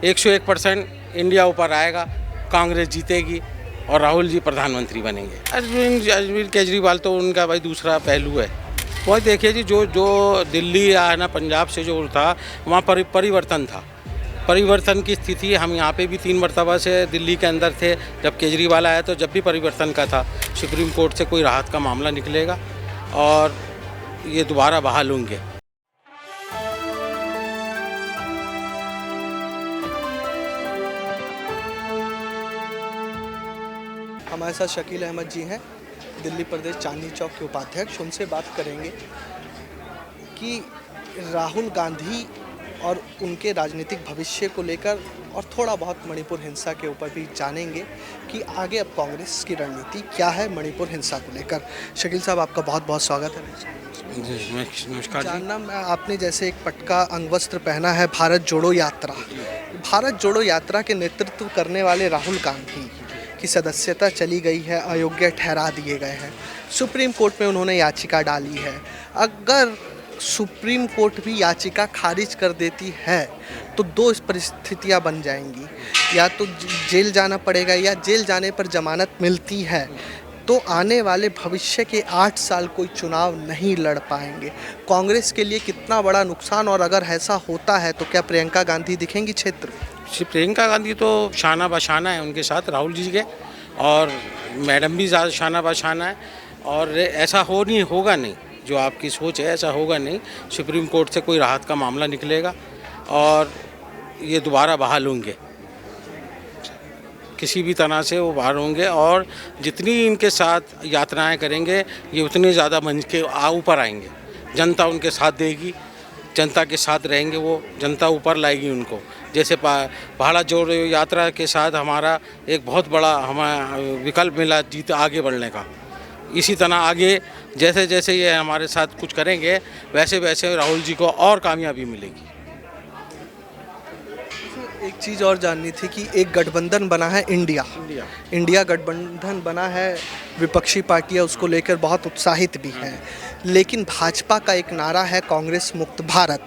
101% India ऊपर आएगा, कांग्रेस जीतेगी और राहुल जी प्रधानमंत्री बनेंगे। अरविंद केजरीवाल तो उनका भाई दूसरा पहलू है। वही देखिए जी, जो जो दिल्ली या है ना पंजाब से जो था वहाँ परिवर्तन था, परिवर्तन की स्थिति हम यहाँ पे भी 3 मरतबा से दिल्ली के अंदर थे। जब केजरीवाल आया तो जब भी परिवर्तन का था, सुप्रीम कोर्ट से कोई राहत का मामला निकलेगा और ये दोबारा बहाल होंगे। हमारे साथ शकील अहमद जी हैं, दिल्ली प्रदेश चांदनी चौक के उपाध्यक्ष। उनसे बात करेंगे कि राहुल गांधी और उनके राजनीतिक भविष्य को लेकर और थोड़ा बहुत मणिपुर हिंसा के ऊपर भी जानेंगे कि आगे अब कांग्रेस की रणनीति क्या है मणिपुर हिंसा को लेकर। शकील साहब, आपका बहुत बहुत स्वागत है। नमस्कार। जानना, आपने जैसे एक पटका अंगवस्त्र पहना है भारत जोड़ो यात्रा। भारत जोड़ो यात्रा के नेतृत्व करने वाले राहुल गांधी की सदस्यता चली गई है, अयोग्य ठहरा दिए गए हैं। सुप्रीम कोर्ट में उन्होंने याचिका डाली है। अगर सुप्रीम कोर्ट भी याचिका खारिज कर देती है तो 2 परिस्थितियां बन जाएंगी, या तो जेल जाना पड़ेगा या जेल जाने पर जमानत मिलती है तो आने वाले भविष्य के 8 साल कोई चुनाव नहीं लड़ पाएंगे। कांग्रेस के लिए कितना बड़ा नुकसान, और अगर ऐसा होता है तो क्या प्रियंका गांधी दिखेंगी क्षेत्र में? श्री प्रियंका गांधी तो शाना बशाना है उनके साथ राहुल जी के, और मैडम भी ज़्यादा शाना बशाना है, और ऐसा होगा नहीं। जो आपकी सोच है ऐसा होगा नहीं। सुप्रीम कोर्ट से कोई राहत का मामला निकलेगा और ये दोबारा बहाल होंगे, किसी भी तरह से वो बाहर होंगे, और जितनी इनके साथ यात्राएं करेंगे ये उतने ज़्यादा मंच के ऊपर आएंगे। जनता उनके साथ देगी, जनता के साथ रहेंगे, वो जनता ऊपर लाएगी उनको। जैसे भारत जोड़ो यात्रा के साथ हमारा एक बहुत बड़ा विकल्प मिला जीत आगे बढ़ने का। इसी तरह आगे जैसे जैसे ये हमारे साथ कुछ करेंगे वैसे वैसे राहुल जी को और कामयाबी मिलेगी। एक चीज़ और जाननी थी कि एक गठबंधन बना है इंडिया गठबंधन बना है, विपक्षी पार्टियां उसको लेकर बहुत उत्साहित भी हैं, लेकिन भाजपा का एक नारा है कांग्रेस मुक्त भारत।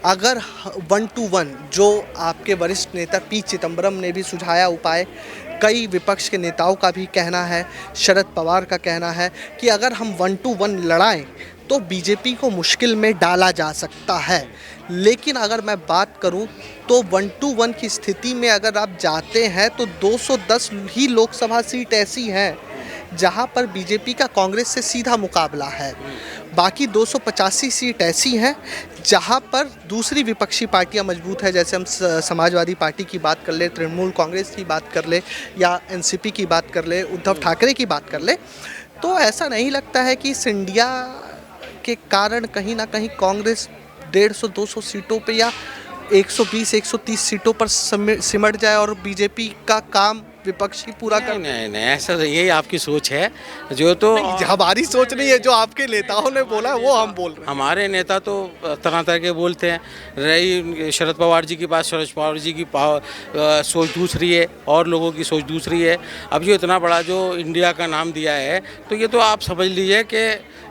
अगर 1 to 1 जो आपके वरिष्ठ नेता पी चिदम्बरम ने भी सुझाया उपाय, कई विपक्ष के नेताओं का भी कहना है, शरद पवार का कहना है कि अगर हम 1 to 1 लड़ाएं तो बीजेपी को मुश्किल में डाला जा सकता है। लेकिन अगर मैं बात करूं तो 1 to 1 की स्थिति में अगर आप जाते हैं तो 210 ही लोकसभा सीट ऐसी हैं जहां पर बीजेपी का कांग्रेस से सीधा मुकाबला है। बाकी 285 सीट ऐसी हैं जहां पर दूसरी विपक्षी पार्टियां मजबूत है। जैसे हम समाजवादी पार्टी की बात कर ले, तृणमूल कांग्रेस की बात कर ले, या एनसीपी की बात कर ले, उद्धव ठाकरे की बात कर ले, तो ऐसा नहीं लगता है कि इस इंडिया के कारण कहीं ना कहीं कांग्रेस 150-200 सीटों पे या 120-130 सीटों पर सिमट जाए और बीजेपी का काम विपक्षी पूरा कर। नहीं, ऐसा यही आपकी सोच है। जो तो हमारी सोच नहीं है, जो आपके नेताओं ने बोला वो हम बोल रहे हैं। हमारे नेता तो तरह तरह के बोलते हैं। रही शरद पवार जी की बात, शरद पवार जी की सोच दूसरी है और लोगों की सोच दूसरी है। अब जो इतना बड़ा जो इंडिया का नाम दिया है तो ये तो आप समझ लीजिए कि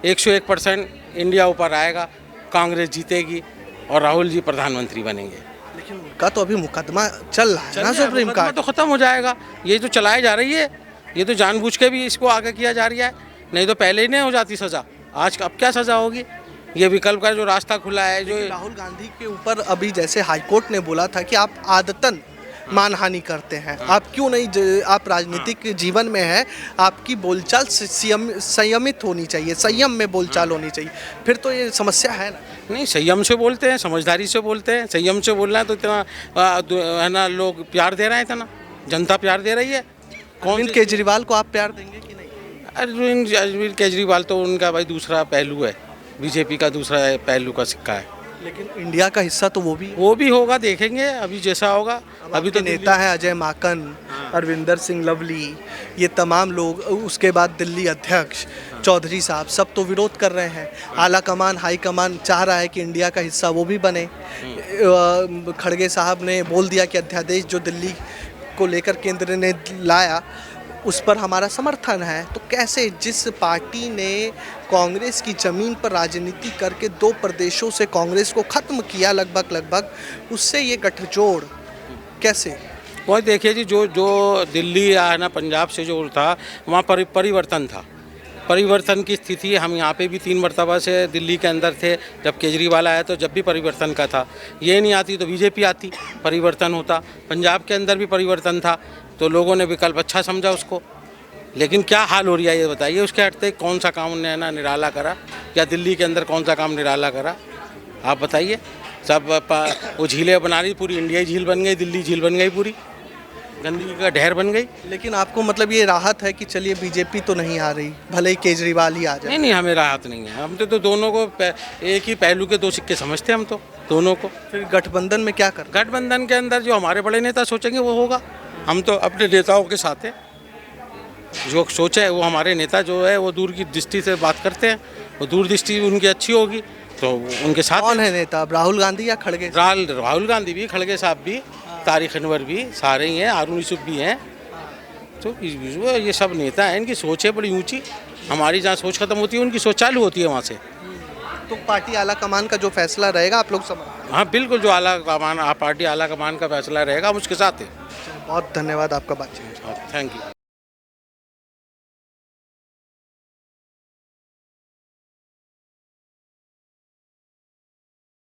101% इंडिया ऊपर आएगा, कांग्रेस जीतेगी और राहुल जी प्रधानमंत्री बनेंगे। लेकिन उनका तो अभी मुकदमा चल रहा है ना सुप्रीम कोर्ट, तो ख़त्म हो जाएगा। ये तो चलाई जा रही है, ये तो जानबूझ के भी इसको आगे किया जा रहा है, नहीं तो पहले ही नहीं हो जाती सज़ा। आज अब क्या सज़ा होगी? ये विकल्प का जो रास्ता खुला है, जो राहुल गांधी के ऊपर अभी जैसे हाईकोर्ट ने बोला था कि आप आदतन मानहानि करते हैं, आप क्यों नहीं, आप राजनीतिक जीवन में हैं, आपकी बोलचाल संयमित होनी चाहिए, संयम में बोलचाल होनी चाहिए, फिर तो ये समस्या है ना। नहीं, संयम से बोलते हैं, समझदारी से बोलते हैं। संयम से बोलना है तो इतना है ना, लोग प्यार दे रहे हैं, इतना जनता प्यार दे रही है। अरविंद केजरीवाल को आप प्यार देंगे कि नहीं? अरविंद केजरीवाल तो उनका भाई दूसरा पहलू है, बीजेपी का दूसरा पहलू का सिक्का है। लेकिन इंडिया का हिस्सा तो वो भी होगा, देखेंगे अभी जैसा होगा। अभी तो नेता है अजय माकन, अरविंदर सिंह लवली, ये तमाम लोग, उसके बाद दिल्ली अध्यक्ष चौधरी साहब, सब तो विरोध कर रहे हैं। आला कमान, हाई कमान चाह रहा है कि इंडिया का हिस्सा वो भी बने। खड़गे साहब ने बोल दिया कि अध्यादेश जो दिल्ली को लेकर केंद्र ने लाया उस पर हमारा समर्थन है। तो कैसे, जिस पार्टी ने कांग्रेस की ज़मीन पर राजनीति करके 2 प्रदेशों से कांग्रेस को ख़त्म किया लगभग, उससे ये गठजोड़ कैसे? वही देखिए जी, जो जो दिल्ली या है ना पंजाब से जो था, वहाँ परिवर्तन था। परिवर्तन की स्थिति हम यहाँ पे भी 3 मरतबा से दिल्ली के अंदर थे। जब केजरीवाल आया तो जब भी परिवर्तन का था, ये नहीं आती तो बीजेपी आती, परिवर्तन होता। पंजाब के अंदर भी परिवर्तन था तो लोगों ने विकल्प अच्छा समझा उसको। लेकिन क्या हाल हो रही है ये बताइए, उसके हटते कौन सा काम उन्होंने ना निराला करा, या दिल्ली के अंदर कौन सा काम निराला करा, आप बताइए। सब वो झीलें बना रही, पूरी इंडिया झील बन गई, दिल्ली झील बन गई, पूरी गंदगी का ढेर बन गई। लेकिन आपको मतलब ये राहत है कि चलिए बीजेपी तो नहीं आ रही, भले ही केजरीवाल ही आ जाए? नहीं नहीं, हमें राहत नहीं है। हम तो दोनों को एक ही पहलू के 2 सिक्के समझते हैं हम तो दोनों को। फिर गठबंधन में क्या कर? गठबंधन के अंदर जो हमारे बड़े नेता सोचेंगे वो होगा। हम तो अपने नेताओं के साथ हैं, जो सोचे वो हमारे नेता जो है वो दूर की दृष्टि से बात करते हैं, वो दूरदृष्टि उनकी अच्छी होगी तो उनके साथ। कौन है नेता, राहुल गांधी या खड़गे? राहुल गांधी भी, खड़गे साहब भी, तारिक अनवर भी, सारे ही हैं, हारून यूसुफ भी हैं। तो ये सब नेता हैं, इनकी सोचें बड़ी ऊंची। हमारी जहाँ सोच खत्म होती है उनकी सोच चालू होती है वहाँ से। तो पार्टी आला कमान का जो फैसला रहेगा आप लोग समझ? हाँ बिल्कुल, जो पार्टी आला कमान का फैसला रहेगा हम उसके साथ हैं। बहुत धन्यवाद आपका बातचीत। Thank you.